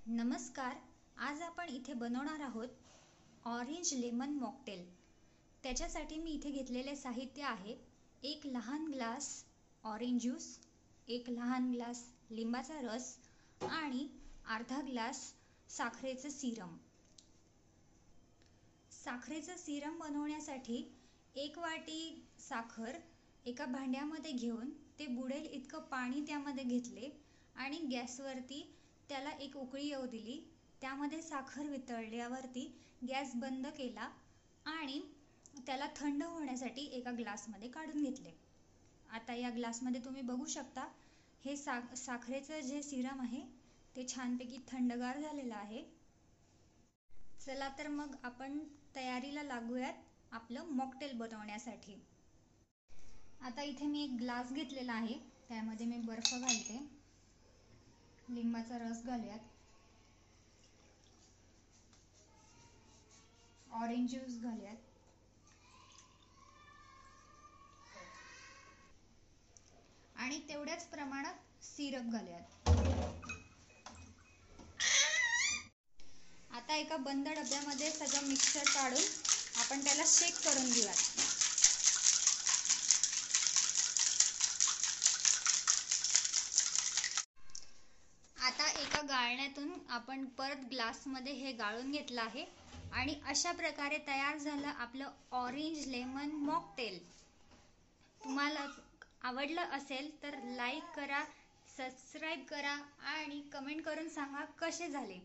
नमस्कार. आज आपण इथे बनवणार आहोत ऑरेंज लेमन मॉकटेल. त्याच्यासाठी मी इथे घेतलेले साहित्य आहे: एक लहान ग्लास ऑरेंज ज्यूस, एक लहान ग्लास लिंबाचा रस आणि अर्धा ग्लास साखरेचं सिरम. साखरेचं सिरम बनवण्यासाठी एक वाटी साखर एका भांड्यामध्ये घेऊन ते बुडेल इतकं पाणी त्यामध्ये घेतले आणि गॅसवरती त्याला एक उकळी येऊ दिली. त्यामध्ये साखर वितळल्यावरती गॅस बंद केला आणि त्याला थंड होण्यासाठी एका ग्लासमध्ये काढून घेतले. आता या ग्लासमध्ये तुम्ही बघू शकता हे साखरेचं जे सिरम आहे ते छानपैकी थंडगार झालेलं आहे. चला तर मग आपण तयारीला लागूयात आपलं मॉकटेल बनवण्यासाठी. आता इथे मी एक ग्लास घेतलेला आहे, त्यामध्ये मी बर्फ घालते, लिंबाचा रस घालूयात, ऑरेंज ज्यूस घालूयात आणि तेवढ्याच प्रमाणात सिरप घालूयात. आता एका बंद डब्यामध्ये सगळं मिक्सर काढून आपण त्याला शेक करून घेऊयात. आता एका गाळण्यातून आपण परत ग्लासमध्ये हे गाळून घेतलं आहे आणि अशा प्रकारे तयार झालं आपलं ऑरेंज लेमन मॉकटेल. तुम्हाला आवडलं असेल तर लाईक करा, सबस्क्राईब करा आणि कमेंट करून सांगा कसे झाले.